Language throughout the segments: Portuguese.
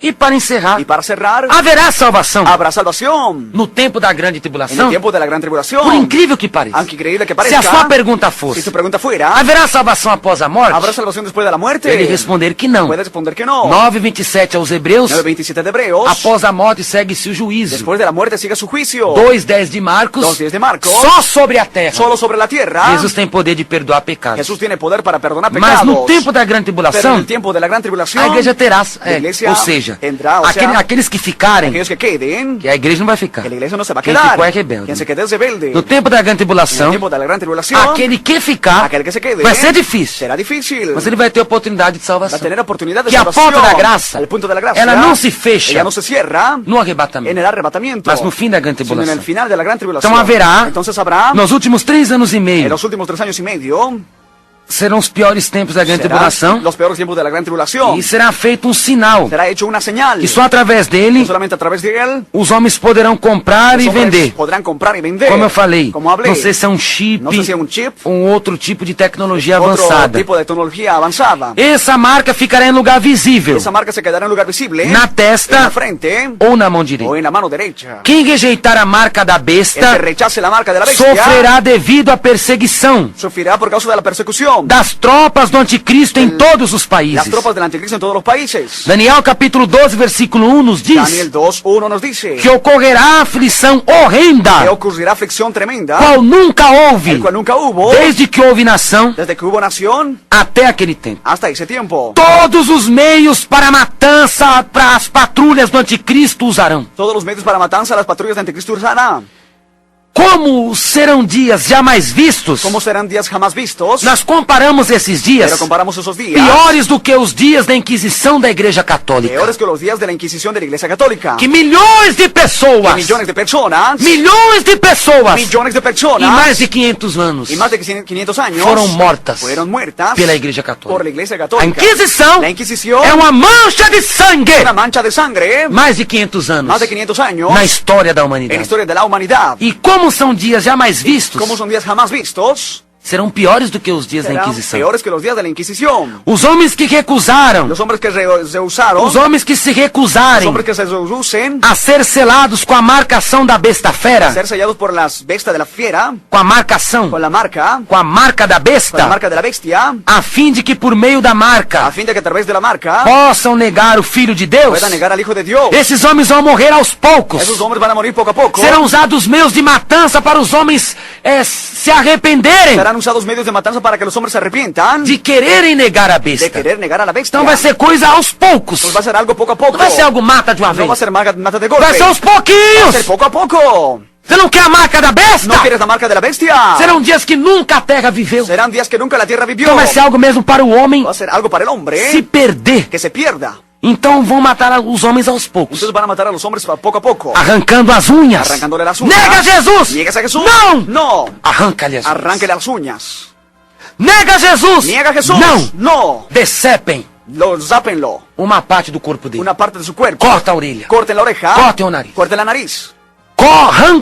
E para encerrar, Y para cerrar, haverá salvação habrá salvación. no tempo da grande En el tribulação. tiempo de la gran tribulación. Por incrível que pareça. Aunque increíble que Se parezca, a sua pergunta si fosse, tu pregunta fuera, haverá salvação após a morte? ¿habrá salvación después de la muerte? Ele responder que não. Puede responder que no. 9:27 aos Hebreus, 9:27 de Hebreos. após a morte segue-se o juízo. Después de la muerte sigue su juicio. 2:10 de Marcos, 2:10 de Marcos. só sobre a terra. Solo sobre la tierra. Jesus tem poder de perdoar pecados. Jesús tiene poder para perdonar Mas pecados. no tempo da grande Pero en tribulação, el tiempo de la gran tribulación, a igreja terá, la iglesia ou seja, tendrá, o sea, aqueles que ficarem, aquellos que queden, que a igreja não vai ficar. que la iglesia no se va a Quem quedar. ficou é rebelde. Quien se quede es rebelde. No tempo da grande En el tribulação, tiempo de la gran tribulación, aquele que ficar aquel que se quede vai ser difícil, será difícil. mas ele vai ter oportunidade de Va a salvação. tener oportunidad de Que a salvación. porta da graça, Al punto de la gracia, ela não se fecha ella no se cierra no arrebatamento, en el arrebatamiento, mas no fim da grande sino en el tribulação. final de la gran tribulación. Então haverá, Entonces habrá, nos últimos 3 anos e en meio, los últimos 3 años y medio, serão os piores tempos da grande será tribulação, los peores tiempos de la gran tribulación. e será feito um sinal, Será hecho una señal. que só através dele, Que solamente a través de él, os homens poderão comprar los e hombres vender. podrán comprar y vender. Como eu falei, Como hablé. não sei se é um chip, No sé si es un chip, ou um outro tipo de tecnologia otro avançada. tipo de tecnología avanzada. Essa marca ficará em lugar visível, Esa marca se quedará en lugar visible, na en testa la frente ou na mão o direita. en la mano derecha. Quem rejeitar a marca da El que besta rechace la marca de la bestia sofrerá devido à perseguição sufrirá por causa de la persecución. das tropas do anticristo em todos os Las países. tropas del anticristo en todos los países. Daniel capítulo 12, versículo 1 nos diz Daniel 2:1 nos dice que ocorrerá aflição horrenda, que ocurrirá aflicción tremenda, qual nunca houve, el cual nunca hubo desde que houve nação desde que hubo nación até aquele tempo. hasta ese tiempo. Todos os meios para a matança, para as patrulhas do anticristo usarão. Todos los medios para matanza las patrullas de anticristo usarán. Como serão dias jamais vistos, ¿Cómo serán días jamás vistos? nós comparamos esses dias Pero comparamos esos días piores do que os dias da Inquisição da Igreja Católica. peores que los días de la Inquisición de la Iglesia Católica. Que milhões de Que pessoas, millones de personas, milhões de pessoas, millones de em personas, mais de 500 anos, y más de 500 años foram mortas fueron muertas pela Igreja por la Católica. Iglesia A Católica. Inquisição La Inquisición é uma mancha de sangue, una mancha de sangre, mais de 500 anos, más de 500 años na história da en la humanidade. historia de la humanidad. E como são dias jamais vistos, Como son días jamás vistos, serão piores do que os dias da serán Inquisição. peores que los días de la Inquisición. Os homens que recusaram, Los hombres que rehusaron, os homens que se los recusarem hombres que se rehusen a ser selados com a marcação da besta a fera, ser sellados por las bestias de la fiera, com a marcação, con la marca da de besta, la bestia, a fim de que por meio da a marca fin de que a través de la marca possam negar o Filho de Deus. puedan negar al Hijo de Dios. Esses homens vão morrer aos poucos. Esos hombres van a morir poco a poco. Serão usados meios de matança para os homens se arrependerem Serán usados medios de matanza para que los hombres se arrepientan de quererem negar a de besta. querer negar a la bestia. Então vai ser coisa aos poucos. Pues va a ser algo poco a poco. Não vai ser algo mata de uma No va a vez. ser mata de golpe. Vai ser aos Va a pouquinhos. ser poco a poco. Você não quer a marca da besta? ¿No quieres la marca de la bestia? Serão dias que nunca a terra viveu. Serán días que nunca la tierra vivió. Então vai ser algo mesmo para o homem Va a ser algo para el hombre se perder. que se pierda. Então vão matar os homens aos poucos, Entonces van a matar a los hombres poco a poco. arrancando as unhas. Arrancándole las uñas. Nega Jesus! ¿Niegas a Jesús? Não! No. Arranca-lhe as unhas. Arránquele las uñas. Nega Jesus! ¿Niega a Jesús? Não! No. Decepem Zápenlo. uma parte do corpo dele. Una parte de su cuerpo. Corta a orelha. Corten la oreja. Corten o nariz. Corten la nariz.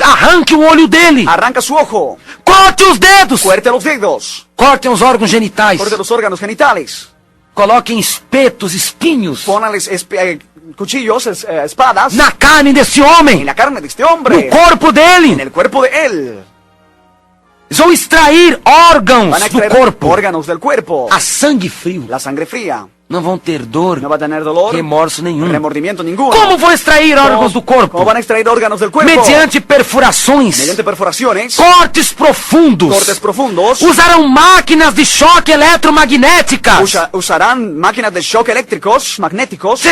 Arranque o olho dele. Arranca su ojo. Corte os dedos. Corte los dedos. Cortem os órgãos genitais. Corte los órganos genitales. Coloquem espetos, espinhos Pónganles cuchillos, espadas na carne desse en homem, la carne de este no hombre. corpo En dele. el cuerpo de él. Eles vão extrair órgãos Van a do extraer corpo órganos del cuerpo. a sangue frio. La sangre fría. Não vão ter dor, No va a tener dolor. remorso nenhum. Remordimiento ninguno. Como vão extrair órgãos do ¿Cómo corpo? van a extraer órganos del cuerpo? Mediante perfurações, Mediante perforaciones. cortes profundos. Cortes profundos. Usarão máquinas de choque eletromagnéticas. Usarán máquinas de shock eléctricos, magnéticos.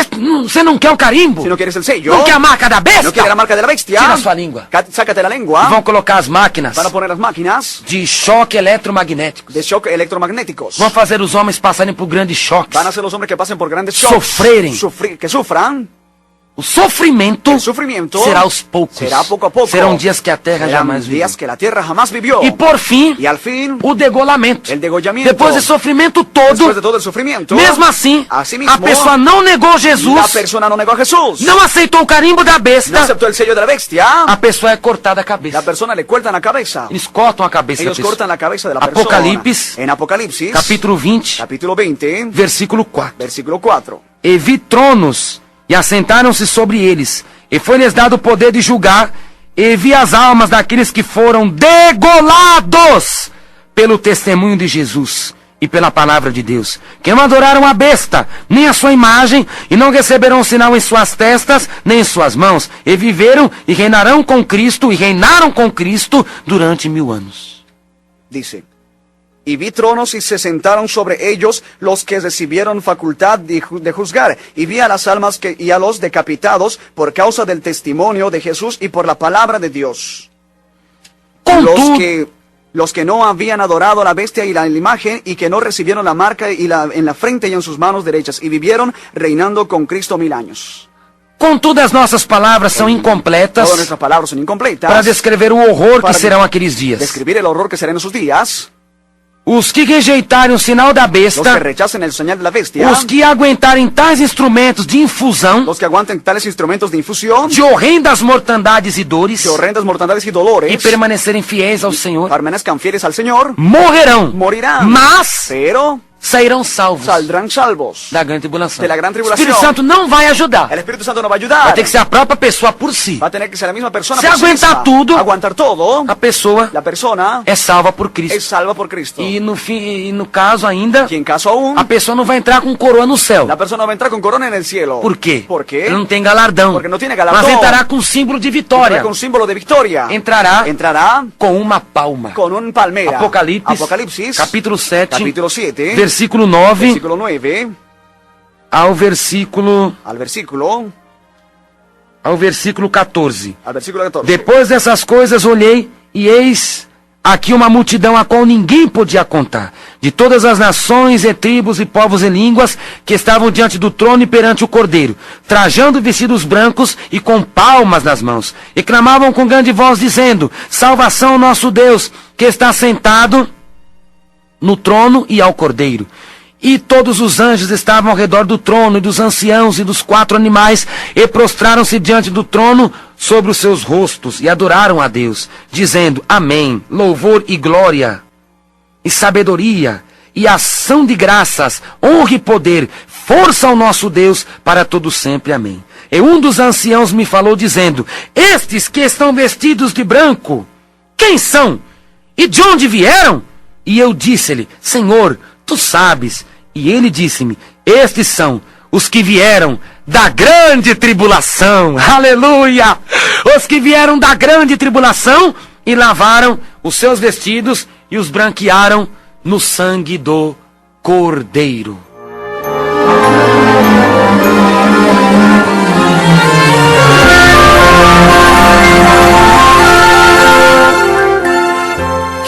Você não quer o carimbo? Si no quieres el sello. Não quer a marca da besta? No quieres la marca de la bestia. Tira sua língua. Sácate la lengua. Vão colocar as máquinas Van a poner las máquinas de choque eletromagnéticos. de shock electromagnéticos. Vão fazer os homens passarem por grandes choques. Van a ser los hombres que pasen por grandes shocks. Sofrerem. Que sufran. O sofrimento El sufrimiento será aos poucos. será poco a poco. Serão dias que a terra Serán jamais viveu. días que la tierra jamás vivió. E por fim, Y al fin, o degolamento. el degollamiento. Depois do sofrimento todo, Después de todo el sufrimiento, mesmo assim, Asimismo, a pessoa não negou la Jesus, persona no negó a Jesús. não aceitou o carimbo da No besta, aceptó el sello de la bestia. a pessoa é cortada a La cabeça. persona le cortan la cabeza. Eles cortam a cabeça da Ellos pessoa. cortan la cabeza de la persona. Apocalipse, En Apocalipsis, capítulo 20, capítulo 20, versículo 4. versículo 4. E vi tronos e assentaram-se sobre eles, e foi-lhes dado o poder de julgar, e vi as almas daqueles que foram degolados pelo testemunho de Jesus e pela palavra de Deus, que não adoraram a besta, nem a sua imagem, e não receberão sinal em suas testas, nem em suas mãos, e viveram e reinarão com Cristo, e reinaram com Cristo durante 1000 anos. Dice, y vi tronos y se sentaron sobre ellos los que recibieron facultad de juzgar, y vi a las almas y a los decapitados por causa del testimonio de Jesús y por la palabra de Dios. Los que no habían adorado a la bestia y la imagen, y que no recibieron la marca en la frente y en sus manos derechas, y vivieron reinando con Cristo 1000 años. Contudo, as nossas palavras são incompletas Todas nuestras palabras son incompletas para descrever o horror que serão aqueles dias. describir el horror que será en esos días. Os que rejeitarem o sinal da Los que besta, rechacen el señal de la bestia, os que aguentarem tais instrumentos de infusão, los que aguanten tales instrumentos de infusión, de horrendas mortandades e dores, de horrendas mortandades y dolores, e permanecerem fiéis ao Senhor, permanezcan fieles al Señor, morrerão, morirán, mas pero sairão salvos saldrán salvos da grande tribulação. de la gran O tribulación. Espírito Santo não vai ajudar. El Espíritu Santo no va a ayudar. Vai ter que ser a própria pessoa por si. Va a tener que ser la misma persona. Se por sí aguentar misma. tudo, aguantar todo, A pessoa la persona é salva por Cristo. es salva por Cristo. E no caso ainda, Y en caso aún, a pessoa não vai entrar com coroa no céu. la persona va a entrar con corona en el cielo. Por quê? ¿Por qué? Ele não tem galardão. Porque no tiene galardón. Mas entrará com símbolo de vitória. Entrará con símbolo de victoria. Entrará com uma palma. con un palmera. Apocalipsis, capítulo 7, capítulo 7, versículo 9, versículo 9, ao versículo 14. al versículo 14. Depois dessas coisas olhei, e eis aqui uma multidão a qual ninguém podia contar, de todas as nações e tribos e povos e línguas, que estavam diante do trono e perante o Cordeiro, trajando vestidos brancos e com palmas nas mãos, e clamavam com grande voz, dizendo: Salvação ao nosso Deus, que está sentado no trono e ao Cordeiro. E todos os anjos estavam ao redor do trono, e dos anciãos e dos 4 animais, e prostraram-se diante do trono sobre os seus rostos, e adoraram a Deus, dizendo: Amém, louvor e glória, e sabedoria, e ação de graças, honra e poder, força ao nosso Deus, para todo sempre. Amém. E um dos anciãos me falou, dizendo: Estes que estão vestidos de branco, quem são? E de onde vieram? E eu disse-lhe: Senhor, tu sabes. E ele disse-me: Estes são os que vieram da grande tribulação. Aleluia! Os que vieram da grande tribulação e lavaram os seus vestidos e os branquearam no sangue do Cordeiro.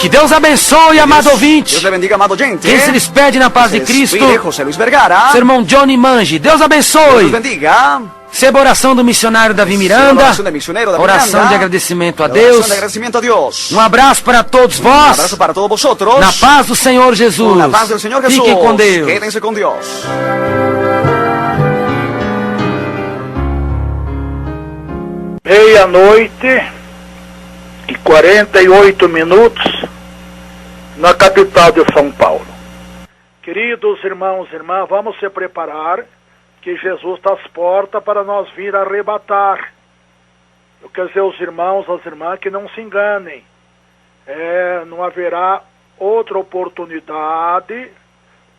Que Deus abençoe, amado ouvinte. Dios le bendiga, amado oyente. Quem se despede na paz de Cristo, José Luis Vergara. seu irmão Johnny Mange. Deus abençoe. Dios bendiga. Receba a oração do missionário Davi Miranda. Oração de misionero David Oração Miranda. de agradecimento a Oração Deus. de agradecimiento a Dios. Um abraço para todos Un vós. abrazo para todos vosotros. Na paz do Senhor Jesus. Na paz del Señor Jesús. Fiquem com Deus. Quédense con Dios. Meia-noite e 48 minutos na capital de São Paulo. Queridos irmãos e irmãs, vamos se preparar que Jesus está às portas para nós vir arrebatar. Eu quero dizer aos irmãos, às irmãs, que não se enganem. Não haverá outra oportunidade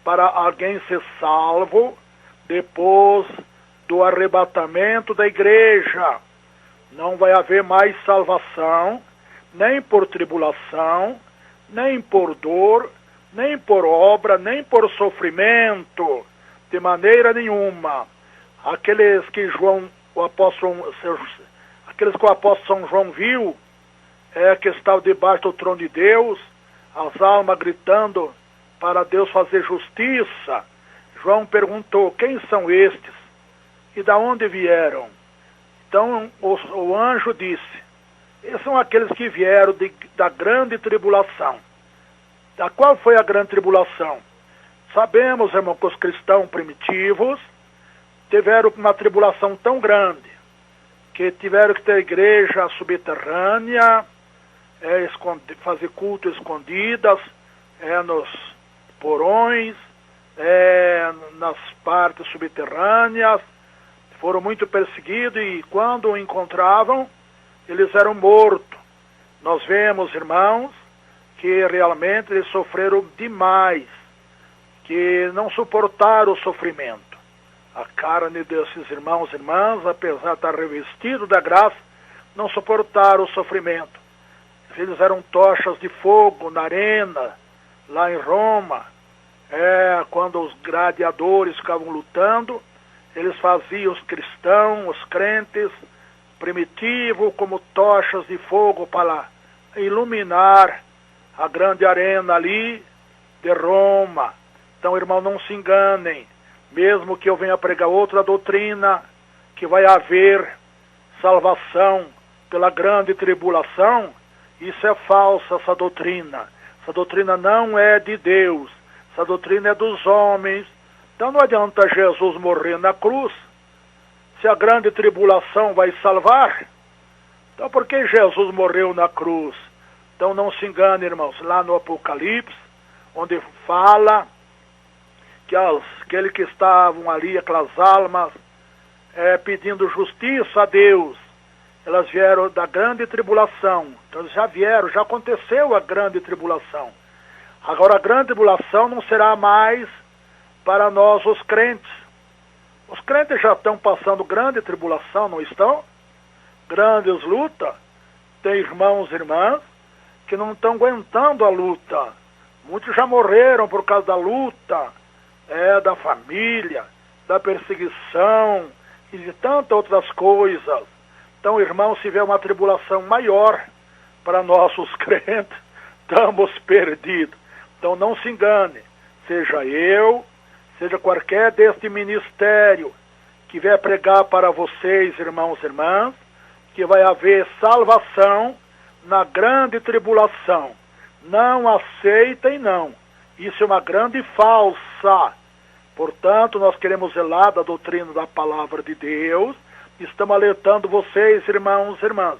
para alguém ser salvo depois do arrebatamento da igreja. Não vai haver mais salvação, nem por tribulação, nem por dor, nem por obra, nem por sofrimento, de maneira nenhuma. Aqueles que o apóstolo São João viu, que estava debaixo do trono de Deus, as almas gritando para Deus fazer justiça. João perguntou: quem são estes? E da onde vieram? Então o anjo disse: esses são aqueles que vieram da grande tribulação. Da qual foi a grande tribulação? Sabemos, irmão, que os cristãos primitivos tiveram uma tribulação tão grande que tiveram que ter igreja subterrânea, fazer culto escondidas, nos porões, nas partes subterrâneas, foram muito perseguidos e quando o encontravam, eles eram mortos. Nós vemos, irmãos, que realmente eles sofreram demais, que não suportaram o sofrimento. A carne desses irmãos e irmãs, apesar de estar revestido da graça, não suportaram o sofrimento. Eles eram tochas de fogo na arena, lá em Roma. Quando os gladiadores ficavam lutando, eles faziam os cristãos, os crentes, primitivos, como tochas de fogo para iluminar a grande arena ali de Roma. Então, irmão, não se enganem. Mesmo que eu venha pregar outra doutrina, que vai haver salvação pela grande tribulação, isso é falsa, essa doutrina. Essa doutrina não é de Deus. Essa doutrina é dos homens. Então não adianta Jesus morrer na cruz, se a grande tribulação vai salvar. Então por que Jesus morreu na cruz? Então não se engane, irmãos, lá no Apocalipse, onde fala que aqueles que estavam ali, aquelas almas, pedindo justiça a Deus, elas vieram da grande tribulação. Então eles já vieram, já aconteceu a grande tribulação. Agora a grande tribulação não será mais para nós os crentes. Os crentes já estão passando grande tribulação, não estão? Grandes lutas. Tem irmãos e irmãs que não estão aguentando a luta. Muitos já morreram por causa da luta, da família, da perseguição e de tantas outras coisas. Então, irmãos, se vier uma tribulação maior para nós os crentes, estamos perdidos. Então não se engane, seja eu, seja qualquer deste ministério que vier pregar para vocês, irmãos e irmãs, que vai haver salvação na grande tribulação. Não aceitem, não. Isso é uma grande falsa. Portanto, nós queremos zelar da doutrina da palavra de Deus. Estamos alertando vocês, irmãos e irmãs,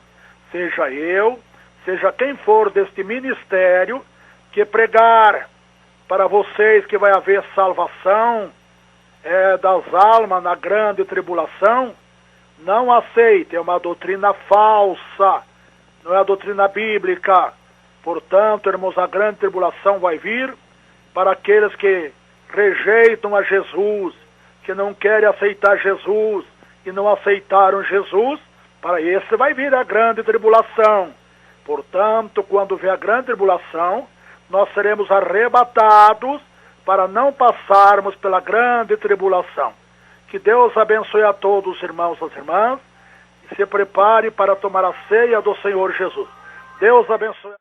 seja eu, seja quem for deste ministério, que pregar para vocês que vai haver salvação das almas na grande tribulação, não aceite, é uma doutrina falsa, não é a doutrina bíblica. Portanto, irmãos, a grande tribulação vai vir para aqueles que rejeitam a Jesus, que não querem aceitar Jesus e não aceitaram Jesus, para esse vai vir a grande tribulação. Portanto, quando vier a grande tribulação, nós seremos arrebatados para não passarmos pela grande tribulação. Que Deus abençoe a todos os irmãos e as irmãs e se prepare para tomar a ceia do Senhor Jesus. Deus abençoe.